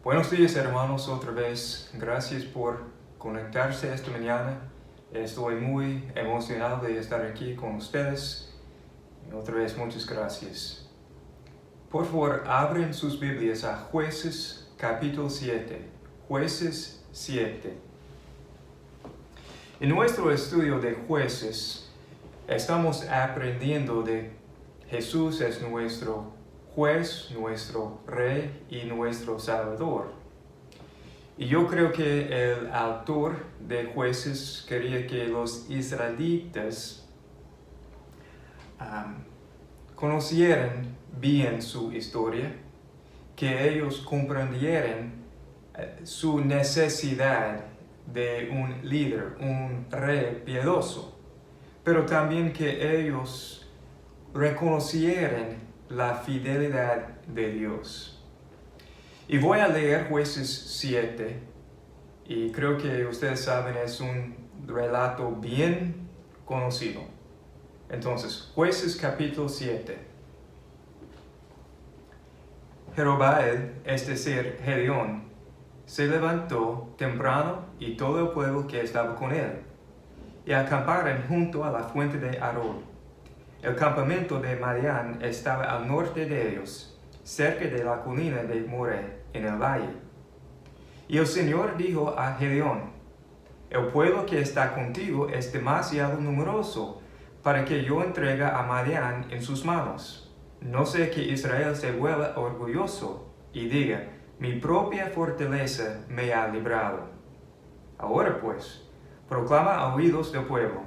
Buenos días, hermanos, otra vez. Gracias por conectarse esta mañana. Estoy muy emocionado de estar aquí con ustedes. Y otra vez, muchas gracias. Por favor, abren sus Biblias a Jueces capítulo 7. Jueces 7. En nuestro estudio de Jueces, estamos aprendiendo de Jesús es nuestro juez, nuestro rey y nuestro salvador. Y yo creo que el autor de Jueces quería que los israelitas conocieran bien su historia, que ellos comprendieran su necesidad de un líder, un rey piadoso, pero también que ellos reconocieran la fidelidad de Dios. Y voy a leer Jueces 7, y creo que ustedes saben, es un relato bien conocido. Entonces, Jueces capítulo 7. Jerobaal, es decir, Gedeón, se levantó temprano y todo el pueblo que estaba con él, y acamparon junto a la fuente de Arod. El campamento de Madián estaba al norte de ellos, cerca de la colina de More, en el valle. Y el Señor dijo a Gedeón: el pueblo que está contigo es demasiado numeroso para que yo entregue a Madián en sus manos. No sea que Israel se vuelva orgulloso y diga: mi propia fortaleza me ha librado. Ahora pues, proclama a oídos del pueblo: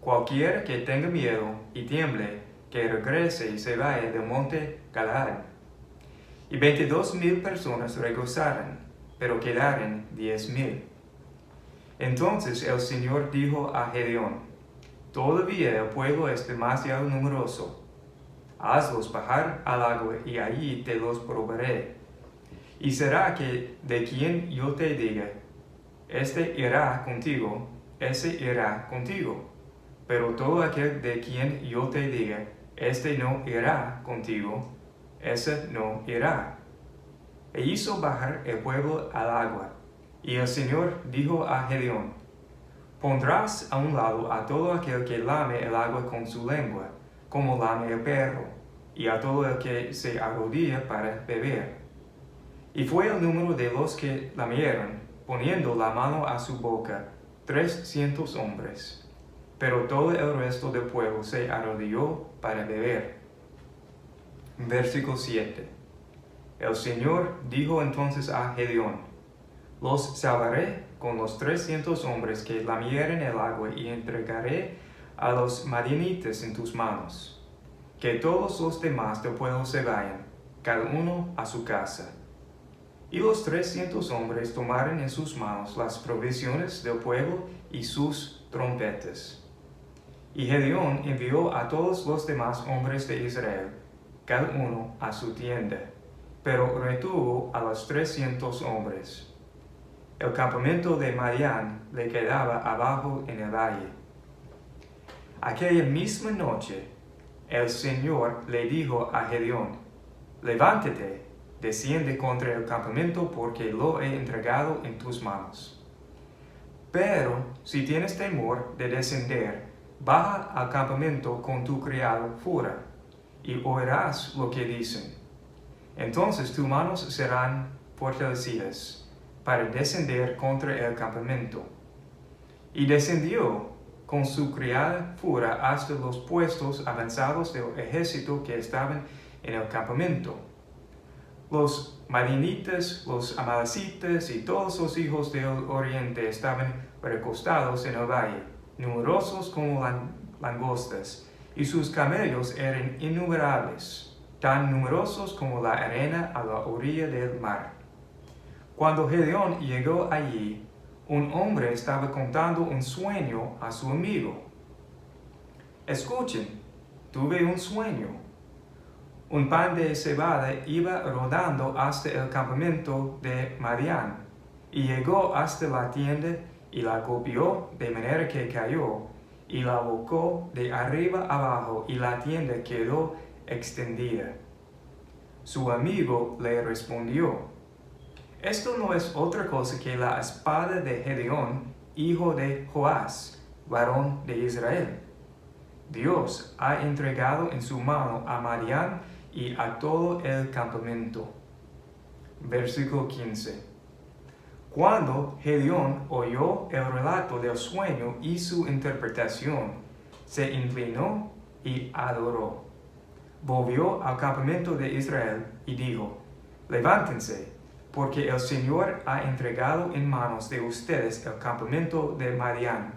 cualquiera que tenga miedo y tiemble, que regrese y se vaya del monte Galaad. Y 22,000 personas regresaron, pero quedaron 10,000. Entonces el Señor dijo a Gedeón: todavía el pueblo es demasiado numeroso. Hazlos bajar al agua y allí te los proveeré. Y será que de quien yo te diga: este irá contigo, ese irá contigo. Pero todo aquel de quien yo te diga: este no irá contigo, ese no irá. E hizo bajar el pueblo al agua. Y el Señor dijo a Gedeón: pondrás a un lado a todo aquel que lame el agua con su lengua, como lame el perro, y a todo el que se arrodilla para beber. Y fue el número de los que lamieron, poniendo la mano a su boca, 300 hombres. Pero todo el resto del pueblo se arrodilló para beber. Versículo 7. El Señor dijo entonces a Gedeón: los salvaré con los 300 hombres que lamieren el agua y entregaré a los madianitas en tus manos. Que todos los demás del pueblo se vayan, cada uno a su casa. Y los 300 hombres tomaron en sus manos las provisiones del pueblo y sus trompetas. Y Gedeón envió a todos los demás hombres de Israel, cada uno a su tienda, pero retuvo a los 300 hombres. El campamento de Madián le quedaba abajo en el valle. Aquella misma noche, el Señor le dijo a Gedeón: levántate, desciende contra el campamento, porque lo he entregado en tus manos. Pero si tienes temor de descender, baja al campamento con tu criado fuera, y oirás lo que dicen. Entonces tus manos serán fortalecidas para descender contra el campamento. Y descendió con su criada fuera hasta los puestos avanzados del ejército que estaban en el campamento. Los madianitas, los amalecitas y todos los hijos del oriente estaban recostados en el valle, numerosos como langostas, y sus camellos eran innumerables, tan numerosos como la arena a la orilla del mar. Cuando Gedeón llegó allí, un hombre estaba contando un sueño a su amigo. Escuchen, tuve un sueño. Un pan de cebada iba rodando hasta el campamento de Madián, y llegó hasta la tienda y la golpeó de manera que cayó, y la volcó de arriba abajo, y la tienda quedó extendida. Su amigo le respondió: Esto no es otra cosa que la espada de Gedeón, hijo de Joás, varón de Israel. Dios ha entregado en su mano a Madián y a todo el campamento. Versículo 15. Cuando Gedeón oyó el relato del sueño y su interpretación, se inclinó y adoró. Volvió al campamento de Israel y dijo: Levántense, porque el Señor ha entregado en manos de ustedes el campamento de Madián.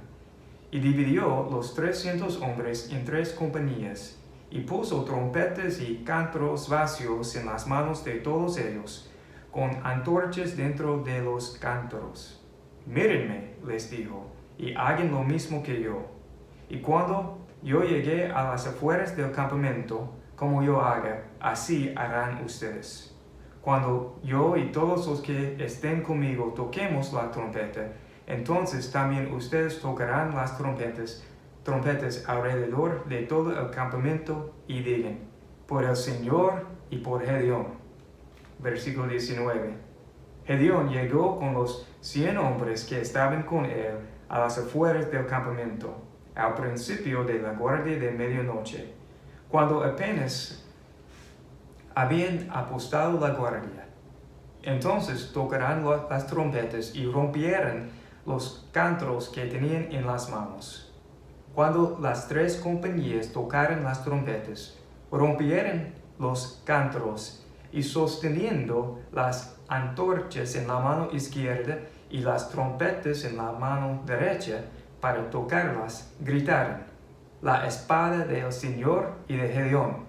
Y dividió los 300 hombres en 3 compañías, y puso trompetas y cántaros vacíos en las manos de todos ellos, con antorchas dentro de los cántaros. Mírenme, les dijo, y hagan lo mismo que yo. Y cuando yo llegué a las afueras del campamento, como yo haga, así harán ustedes. Cuando yo y todos los que estén conmigo toquemos la trompeta, entonces también ustedes tocarán las trompetas alrededor de todo el campamento y digan: por el Señor y por Gedeón. Versículo 19. Gedeón llegó con los 100 hombres que estaban con él a las afueras del campamento, al principio de la guardia de medianoche, cuando apenas habían apostado la guardia. Entonces tocarán las trompetas y rompieran los cántaros que tenían en las manos. Cuando las 3 compañías tocaran las trompetas, rompieran los cántaros, y sosteniendo las antorchas en la mano izquierda y las trompetas en la mano derecha para tocarlas, gritaron: la espada del Señor y de Gedeón.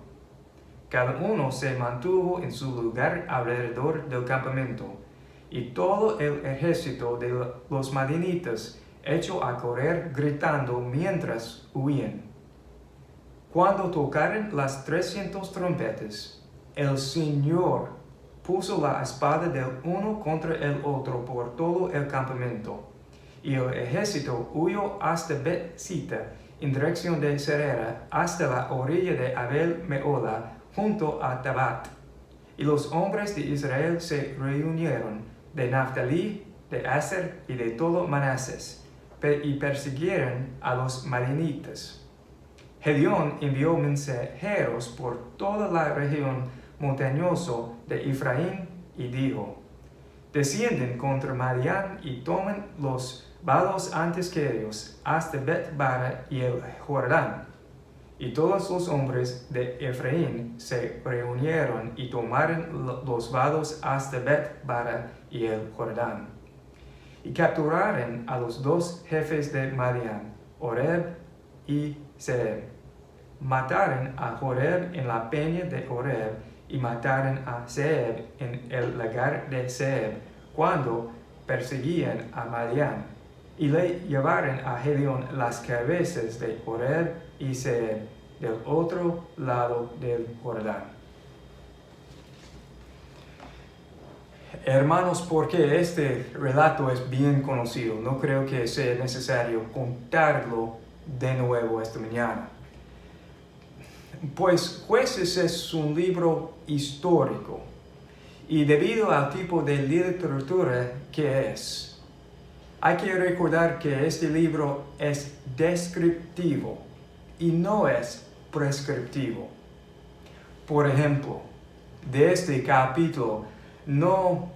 Cada uno se mantuvo en su lugar alrededor del campamento, y todo el ejército de los madianitas echó a correr gritando mientras huían. Cuando tocaron las 300 trompetas, el Señor puso la espada del uno contra el otro por todo el campamento, y el ejército huyó hasta Bet-sita en dirección de Serera hasta la orilla de Abel Meola junto a Tabat. Y los hombres de Israel se reunieron de Naftali, de Aser y de todo Manases, y persiguieron a los madianitas. Gedeón envió mensajeros por toda la región montañosa de Efraín y dijo: descienden contra Madián y tomen los vados antes que ellos hasta Bet-bara y el Jordán. Y todos los hombres de Efraín se reunieron y tomaron los vados hasta Bet-bara y el Jordán. Y capturaron a los 2 jefes de Madián, Oreb y Zeeb. Mataron a Oreb en la peña de Oreb y mataron a Zeeb en el lagar de Zeeb cuando perseguían a Madián. Y le llevaron a Gedeón las cabezas de Oreb y Zeeb del otro lado del Jordán. Hermanos, porque este relato es bien conocido, no creo que sea necesario contarlo de nuevo esta mañana. Pues Jueces es un libro histórico, y debido al tipo de literatura que es, hay que recordar que este libro es descriptivo y no es prescriptivo. Por ejemplo, de este capítulo no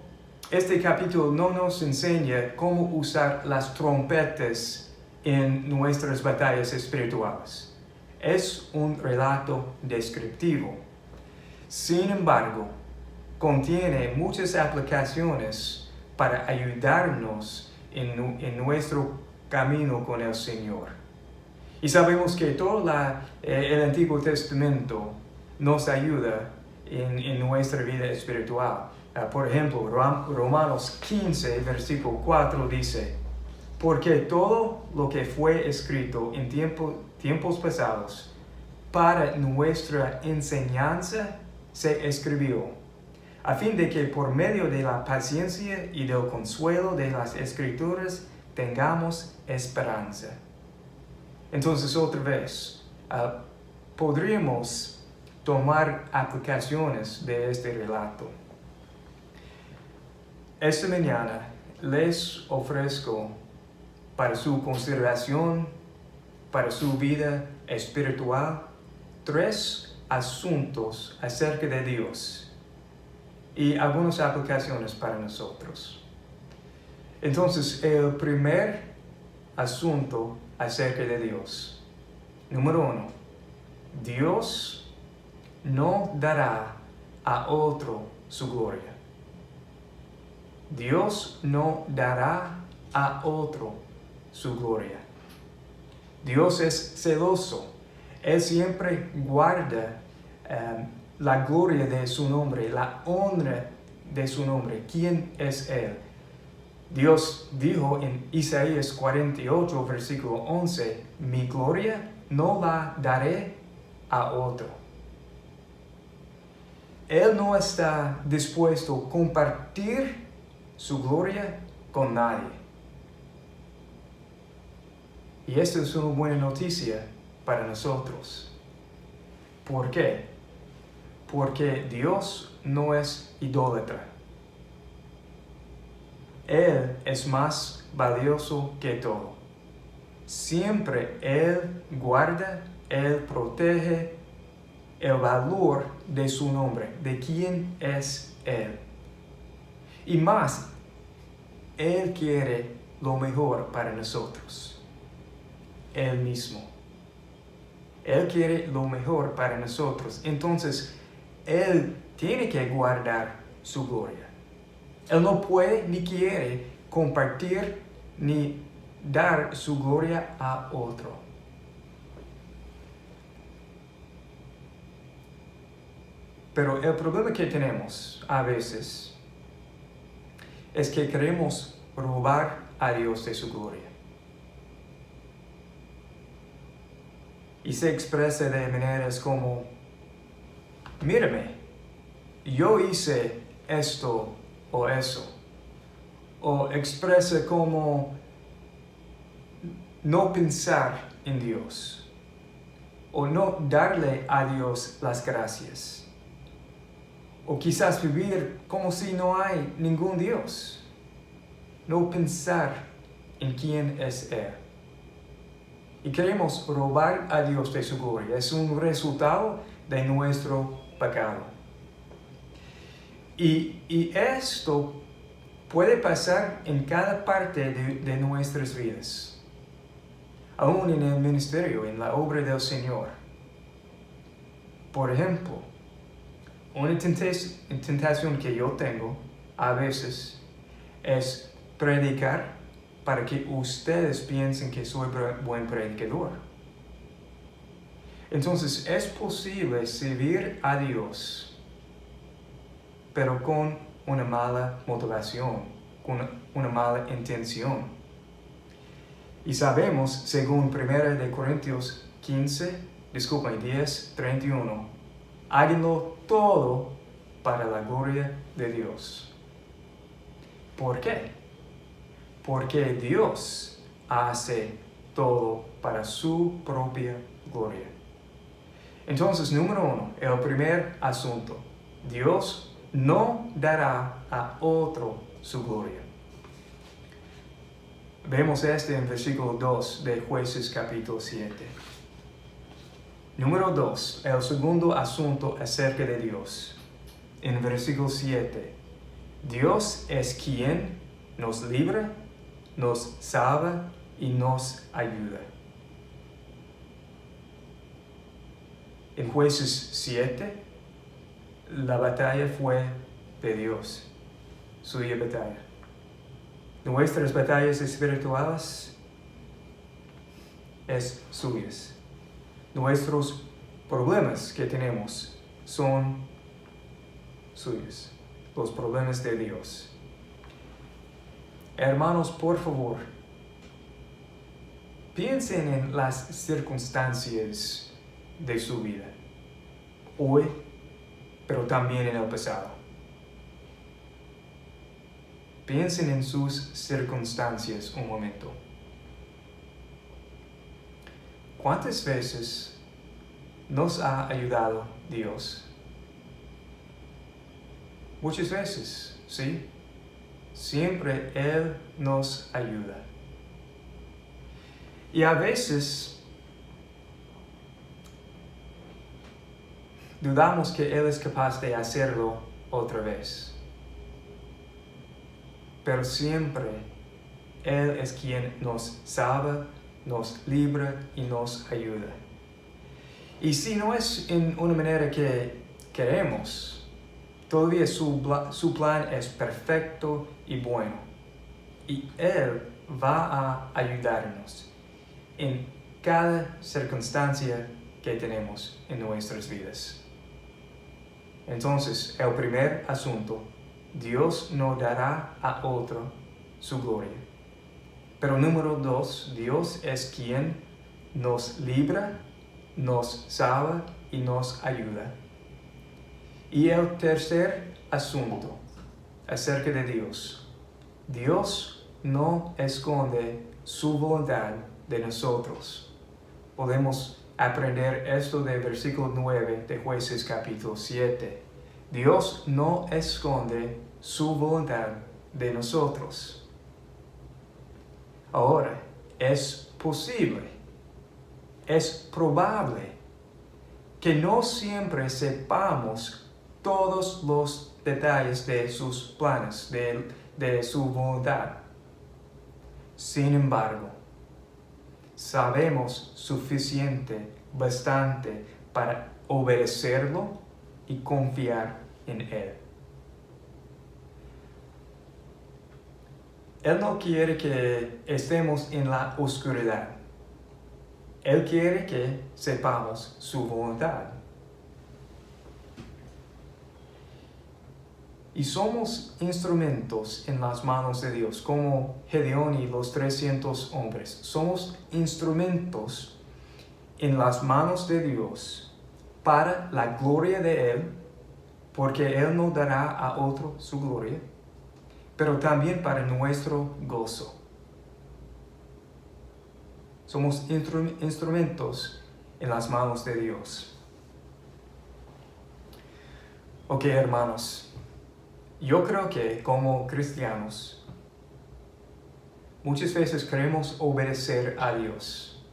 nos enseña cómo usar las trompetas en nuestras batallas espirituales. Es un relato descriptivo. Sin embargo, contiene muchas aplicaciones para ayudarnos en nuestro camino con el Señor. Y sabemos que todo el Antiguo Testamento nos ayuda en nuestra vida espiritual. Por ejemplo, Romanos 15, versículo 4 dice: porque todo lo que fue escrito en tiempos pasados para nuestra enseñanza se escribió, a fin de que por medio de la paciencia y del consuelo de las Escrituras tengamos esperanza. Entonces, otra vez, podríamos tomar aplicaciones de este relato. esta mañana les ofrezco para su consideración, para su vida espiritual, 3 asuntos acerca de Dios y algunas aplicaciones para nosotros. Entonces, el primer asunto acerca de Dios. Número 1. Dios no dará a otro su gloria. Dios no dará a otro su gloria. Dios es celoso. Él siempre guarda la gloria de su nombre, la honra de su nombre. ¿Quién es Él? Dios dijo en Isaías 48, versículo 11, mi gloria no la daré a otro. Él no está dispuesto a compartir su gloria con nadie. Y esta es una buena noticia para nosotros. ¿Por qué? Porque Dios no es idólatra. Él es más valioso que todo. Siempre Él guarda, Él protege el valor de su nombre, de quién es Él. Y más, Él quiere lo mejor para nosotros. Él mismo. Él quiere lo mejor para nosotros. Entonces, Él tiene que guardar su gloria. Él no puede ni quiere compartir ni dar su gloria a otro. Pero el problema que tenemos a veces es que queremos robar a Dios de su gloria. Y se expresa de maneras como, mírame, yo hice esto o eso. O expresa como no pensar en Dios. O no darle a Dios las gracias. O quizás vivir como si no hay ningún Dios. No pensar en quién es Él. Y queremos robar a Dios de su gloria. Es un resultado de nuestro pecado. Y esto puede pasar en cada parte de nuestras vidas. Aún en el ministerio, en la obra del Señor. Por ejemplo, una tentación que yo tengo a veces es predicar para que ustedes piensen que soy buen predicador. Entonces, es posible servir a Dios, pero con una mala motivación, con una mala intención. Y sabemos, según 1 Corintios 10, 31, háganlo todo para la gloria de Dios. ¿Por qué? Porque Dios hace todo para su propia gloria. Entonces, número 1, el primer asunto. Dios no dará a otro su gloria. Vemos este en versículo 2 de Jueces capítulo 7. Número 2, el segundo asunto acerca de Dios. En versículo 7, Dios es quien nos libra, nos salva y nos ayuda. En Jueces 7, la batalla fue de Dios, suya batalla. Nuestras batallas espirituales es suyas. Nuestros problemas que tenemos son suyos, los problemas de Dios. Hermanos, por favor, piensen en las circunstancias de su vida, hoy, pero también en el pasado. Piensen en sus circunstancias un momento. ¿Cuántas veces nos ha ayudado Dios? Muchas veces, ¿sí? siempre Él nos ayuda. Y a veces dudamos que Él es capaz de hacerlo otra vez. Pero siempre Él es quien nos salva, nos libra y nos ayuda. Y si no es en una manera que queremos, todavía su plan es perfecto y bueno. Y Él va a ayudarnos en cada circunstancia que tenemos en nuestras vidas. Entonces, el primer asunto, Dios no dará a otro su gloria. Pero número 2, Dios es quien nos libra, nos salva y nos ayuda. Y el tercer asunto acerca de Dios, Dios no esconde su voluntad de nosotros. Podemos aprender esto del versículo 9 de Jueces capítulo 7. Dios no esconde su voluntad de nosotros. Ahora, es posible, es probable que no siempre sepamos todos los detalles de sus planes, de su voluntad. Sin embargo, sabemos bastante para obedecerlo y confiar en Él. Él no quiere que estemos en la oscuridad. Él quiere que sepamos su voluntad. Y somos instrumentos en las manos de Dios, como Gedeón y los 300 hombres. Somos instrumentos en las manos de Dios para la gloria de Él, porque Él no dará a otro su gloria, pero también para nuestro gozo. Somos instrumentos en las manos de Dios. Ok, hermanos. Yo creo que como cristianos, muchas veces queremos obedecer a Dios.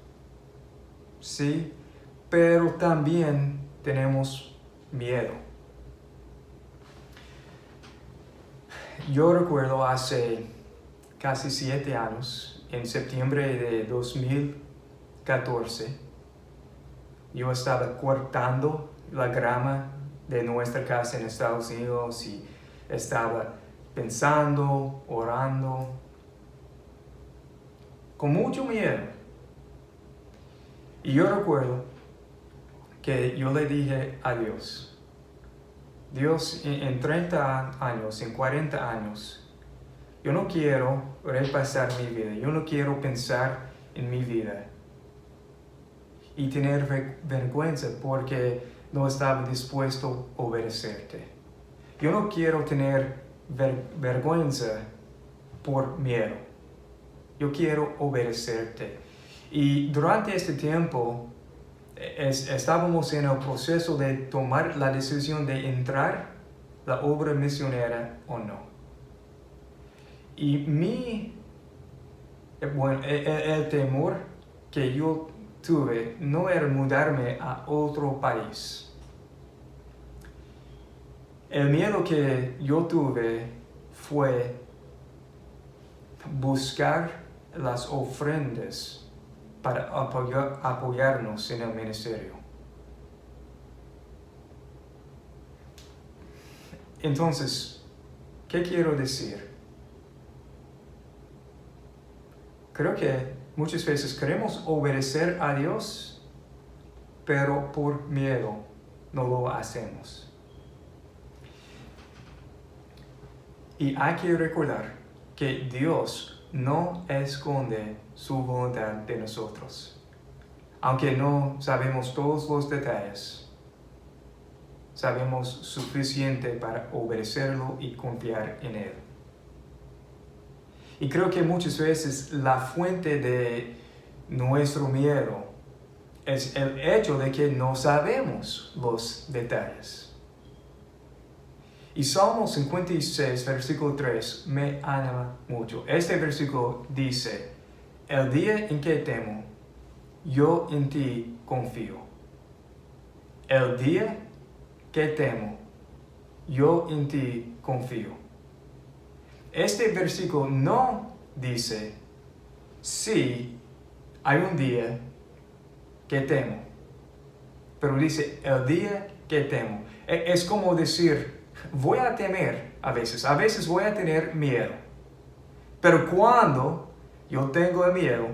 Sí, pero también tenemos miedo. Yo recuerdo hace casi 7 años, en septiembre de 2014, yo estaba cortando la grama de nuestra casa en Estados Unidos y estaba pensando, orando, con mucho miedo. Y yo recuerdo que yo le dije a Dios, en 30 años, en 40 años, yo no quiero repasar mi vida, yo no quiero pensar en mi vida y tener vergüenza porque no estaba dispuesto a obedecerte. Yo no quiero tener vergüenza por miedo. Yo quiero obedecerte. Y durante este tiempo estábamos en el proceso de tomar la decisión de entrar la obra misionera o no. Y el temor que yo tuve no era mudarme a otro país. El miedo que yo tuve fue buscar las ofrendas para apoyarnos en el ministerio. Entonces, ¿qué quiero decir? Creo que muchas veces queremos obedecer a Dios, pero por miedo no lo hacemos. Y hay que recordar que Dios no esconde su voluntad de nosotros. Aunque no sabemos todos los detalles, sabemos suficiente para obedecerlo y confiar en Él. Y creo que muchas veces la fuente de nuestro miedo es el hecho de que no sabemos los detalles. Y Salmo 56, versículo 3, me anima mucho. Este versículo dice, el día en que temo, yo en ti confío. El día que temo, yo en ti confío. Este versículo no dice, sí, hay un día que temo, pero dice, el día que temo. Es como decir, voy a temer a veces voy a tener miedo, pero cuando yo tengo el miedo,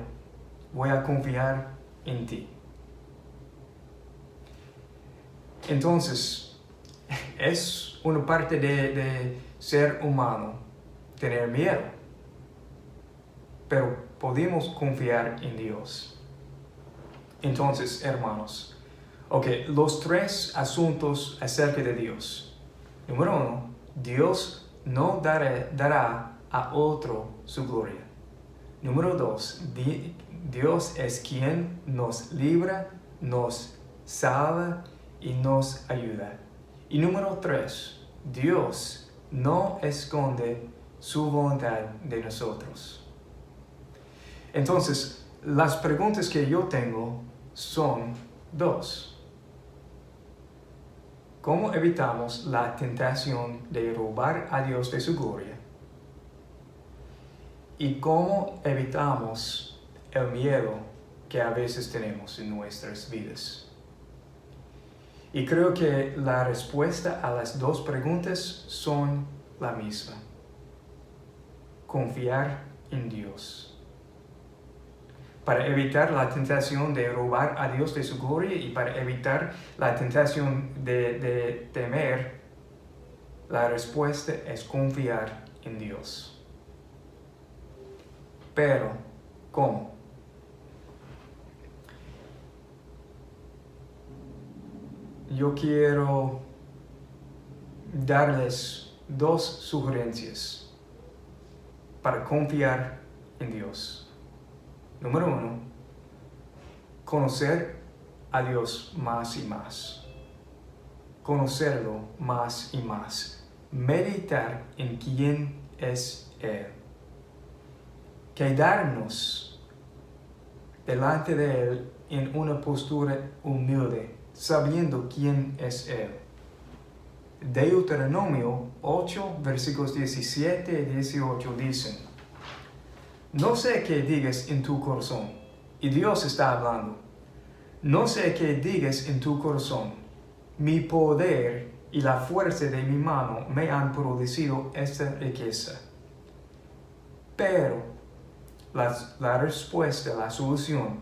voy a confiar en ti. Entonces, es una parte de ser humano tener miedo, pero podemos confiar en Dios. Entonces, hermanos, los 3 asuntos acerca de Dios. Número 1, Dios no dará a otro su gloria. Número 2, Dios es quien nos libra, nos salva y nos ayuda. Y número 3, Dios no esconde su voluntad de nosotros. Entonces, las preguntas que yo tengo son 2. ¿Cómo evitamos la tentación de robar a Dios de su gloria? ¿Y cómo evitamos el miedo que a veces tenemos en nuestras vidas? Y creo que la respuesta a las 2 preguntas son la misma. Confiar en Dios. Para evitar la tentación de robar a Dios de su gloria y para evitar la tentación de temer, la respuesta es confiar en Dios. Pero, ¿cómo? Yo quiero darles 2 sugerencias para confiar en Dios. Número 1, conocer a Dios más y más. Conocerlo más y más. Meditar en quién es Él. Quedarnos delante de Él en una postura humilde, sabiendo quién es Él. Deuteronomio 8, versículos 17 y 18 dicen, no sé qué digas en tu corazón, y Dios está hablando. No sé qué digas en tu corazón, mi poder y la fuerza de mi mano me han producido esta riqueza. Pero la respuesta, la solución,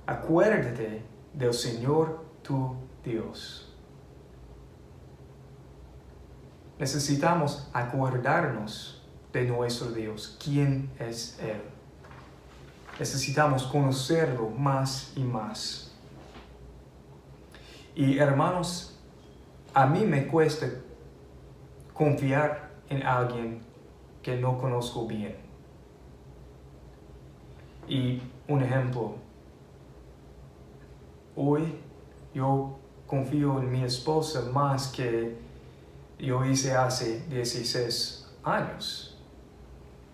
acuérdate del Señor tu Dios. Necesitamos acordarnos de nuestro Dios, quién es Él. Necesitamos conocerlo más y más. Y hermanos, a mí me cuesta confiar en alguien que no conozco bien. Y un ejemplo, hoy yo confío en mi esposa más que yo hice hace 16 años.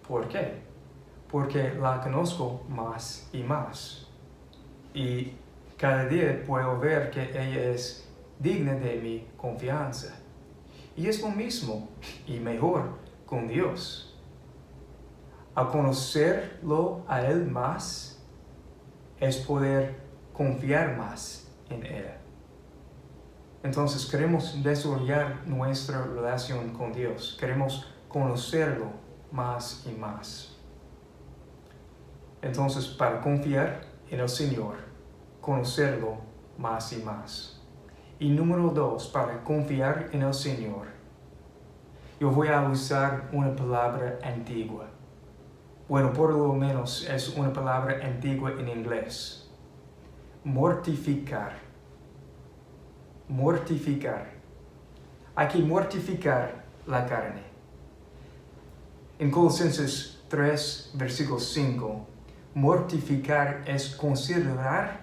¿Por qué? Porque la conozco más y más. Y cada día puedo ver que ella es digna de mi confianza. Y es lo mismo y mejor con Dios. Al conocerlo a Él más, es poder confiar más en Él. Entonces queremos desarrollar nuestra relación con Dios. Queremos conocerlo más y más. Entonces, para confiar en el Señor, conocerlo más y más. Y número 2, para confiar en el Señor, yo voy a usar una palabra antigua. Bueno, por lo menos es una palabra antigua en inglés. Mortificar. Mortificar. Hay que mortificar la carne. En Colosenses 3, versículo 5, mortificar es considerar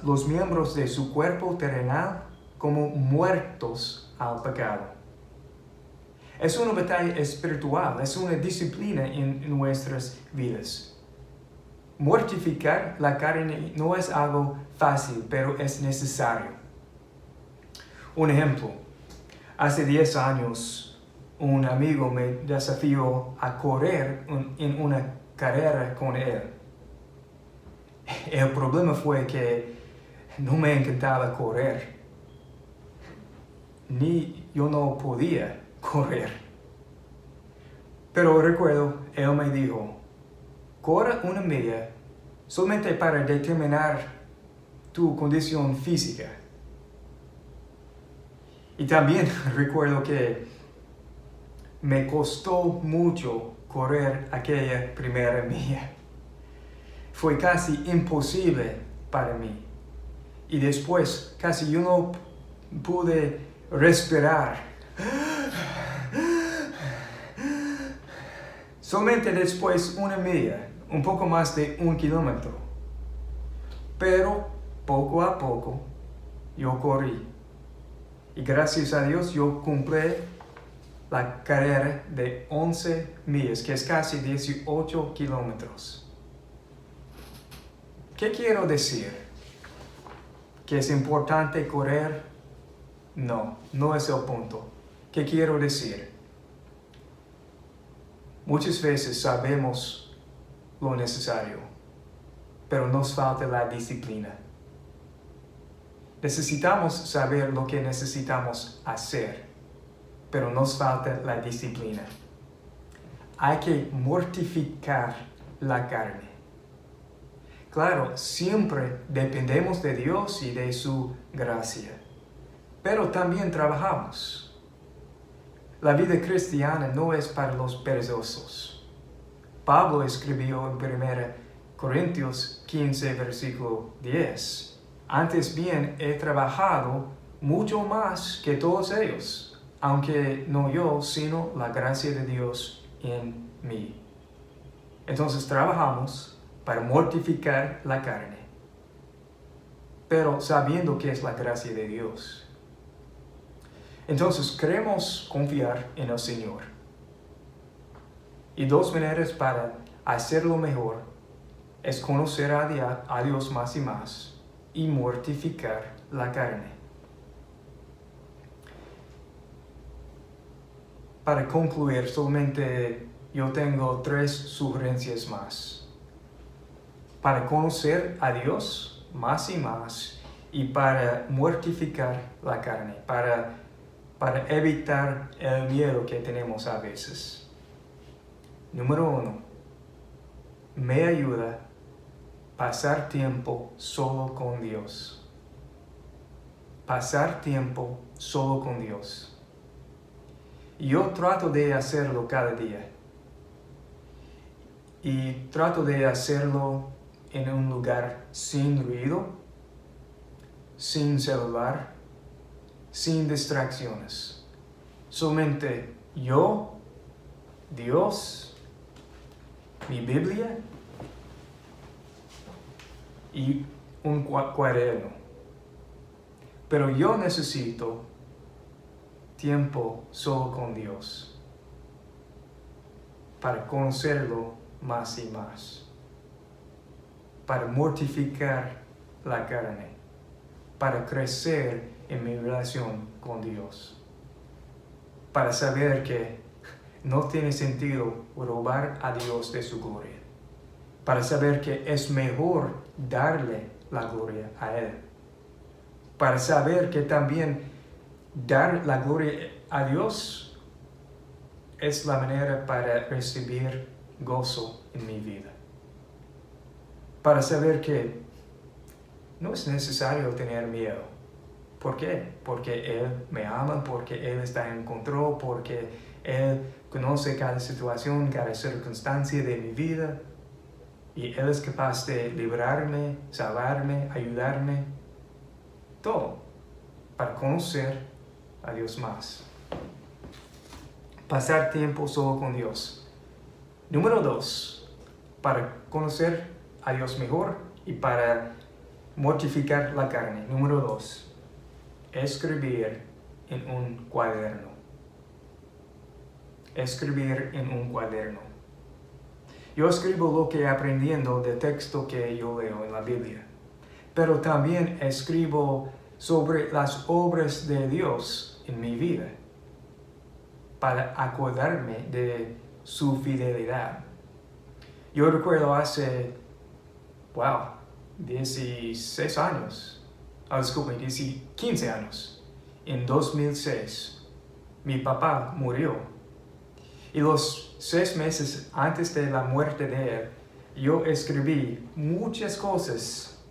los miembros de su cuerpo terrenal como muertos al pecado. Es una batalla espiritual, es una disciplina en nuestras vidas. Mortificar la carne no es algo fácil, pero es necesario. Un ejemplo, hace 10 años un amigo me desafió a correr en una carrera con él. El problema fue que no me encantaba correr, ni yo no podía correr. Pero recuerdo, él me dijo, corre una milla solamente para determinar tu condición física. Y también recuerdo que me costó mucho correr aquella primera milla. Fue casi imposible para mí. Y después casi yo no pude respirar. Solamente después una milla, un poco más de 1 kilómetro. Pero poco a poco yo corrí. Y gracias a Dios yo cumplí la carrera de 11 millas, que es casi 18 kilómetros. ¿Qué quiero decir? ¿Que es importante correr? No, no es el punto. ¿Qué quiero decir? Muchas veces sabemos lo necesario, pero nos falta la disciplina. Necesitamos saber lo que necesitamos hacer, pero nos falta la disciplina. Hay que mortificar la carne. Claro, siempre dependemos de Dios y de su gracia, pero también trabajamos. La vida cristiana no es para los perezosos. Pablo escribió en 1 Corintios 15, versículo 10. Antes bien, he trabajado mucho más que todos ellos, aunque no yo, sino la gracia de Dios en mí. Entonces trabajamos para mortificar la carne, pero sabiendo que es la gracia de Dios. Entonces queremos confiar en el Señor. Y 2 maneras para hacerlo mejor es conocer a Dios más y más y mortificar la carne. Para concluir, solamente yo tengo 3 sugerencias más. Para conocer a Dios más y más y para mortificar la carne, para evitar el miedo que tenemos a veces. Número 1, me ayuda a pasar tiempo solo con Dios. Pasar tiempo solo con Dios. Yo trato de hacerlo cada día. Y trato de hacerlo en un lugar sin ruido, sin celular, sin distracciones. Solamente yo, Dios, mi Biblia y un cuaderno. Pero yo necesito tiempo solo con Dios para conocerlo más y más, para mortificar la carne, para crecer en mi relación con Dios, para saber que no tiene sentido robar a Dios de su gloria, para saber que es mejor darle la gloria a Él, para saber que también dar la gloria a Dios es la manera para recibir gozo en mi vida, para saber que no es necesario tener miedo. ¿Por qué? Porque Él me ama, porque Él está en control, porque Él conoce cada situación, cada circunstancia de mi vida. Y Él es capaz de librarme, salvarme, ayudarme. Todo para conocer a Dios más. Pasar tiempo solo con Dios. Número 2, para conocer a Dios mejor y para mortificar la carne. Número 2, escribir en un cuaderno. escribir en un cuaderno. Yo escribo lo que aprendiendo del texto que yo leo en la Biblia, pero también escribo sobre las obras de Dios en mi vida, para acordarme de su fidelidad. Yo recuerdo hace, 16 años, 15 años, en 2006, mi papá murió. Y los 6 meses antes de la muerte de él, yo escribí muchas cosas,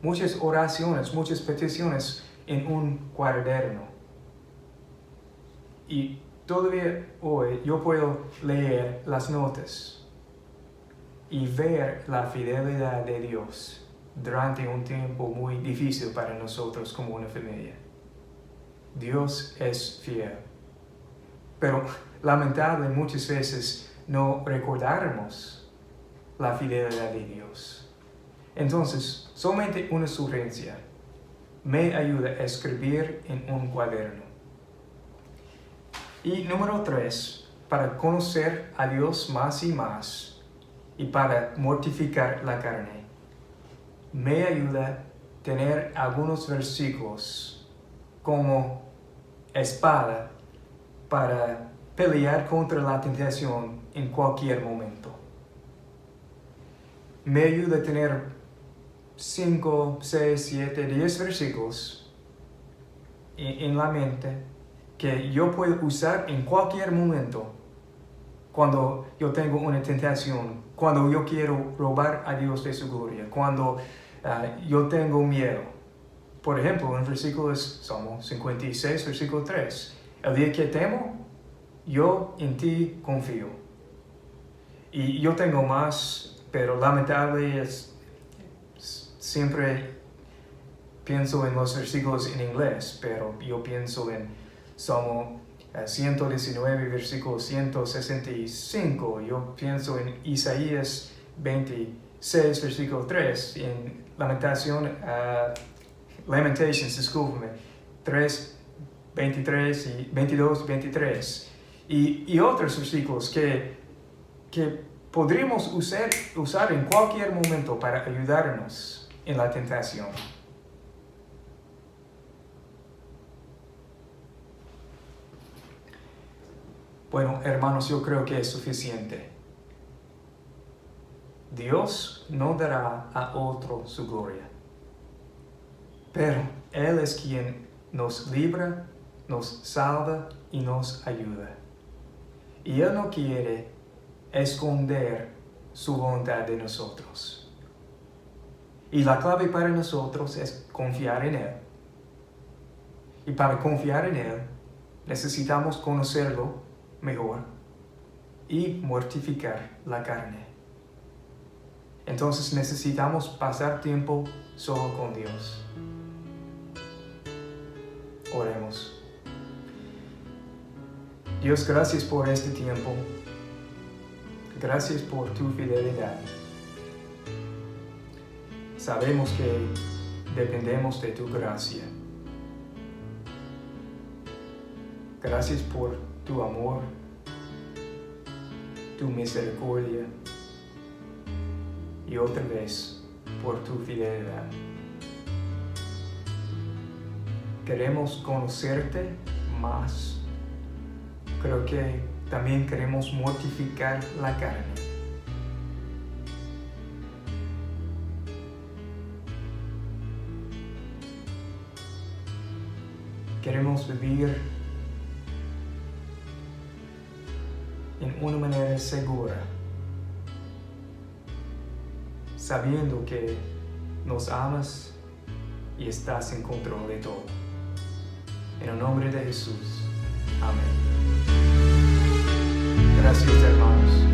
muchas oraciones, muchas peticiones en un cuaderno. Y todavía hoy yo puedo leer las notas y ver la fidelidad de Dios durante un tiempo muy difícil para nosotros como una familia. Dios es fiel. Pero lamentable muchas veces no recordamos la fidelidad de Dios. Entonces, solamente una sugerencia me ayuda a escribir en un cuaderno. Y número 3, para conocer a Dios más y más y para mortificar la carne, me ayuda a tener algunos versículos como espada para pelear contra la tentación en cualquier momento. Me ayuda a tener 5, 6, 7, 10 versículos en la mente que yo puedo usar en cualquier momento cuando yo tengo una tentación, cuando yo quiero robar a Dios de su gloria, cuando yo tengo miedo. Por ejemplo, un versículo es Salmo 56, versículo 3. El día que temo, yo en ti confío. Y yo tengo más, pero lamentable es siempre pienso en los versículos en inglés, pero yo pienso en Salmo 119, versículo 165. Yo pienso en Isaías 26, versículo 3, en Lamentations, discúlpeme, 3, 23 y 22, 23. Y otros versículos que podríamos usar en cualquier momento para ayudarnos en la tentación. Bueno, hermanos, yo creo que es suficiente. Dios no dará a otro su gloria, pero Él es quien nos libra, nos salva y nos ayuda. Y Él no quiere esconder su voluntad de nosotros. Y la clave para nosotros es confiar en Él. Y para confiar en Él, necesitamos conocerlo mejor y mortificar la carne. Entonces necesitamos pasar tiempo solo con Dios. Oremos. Dios, gracias por este tiempo. Gracias por tu fidelidad. Sabemos que dependemos de tu gracia. Gracias por tu amor, tu misericordia y otra vez por tu fidelidad. Queremos conocerte más. Creo que también queremos mortificar la carne. Queremos vivir en una manera segura, sabiendo que nos amas y estás en control de todo. En el nombre de Jesús. Amén. Gracias, hermanos.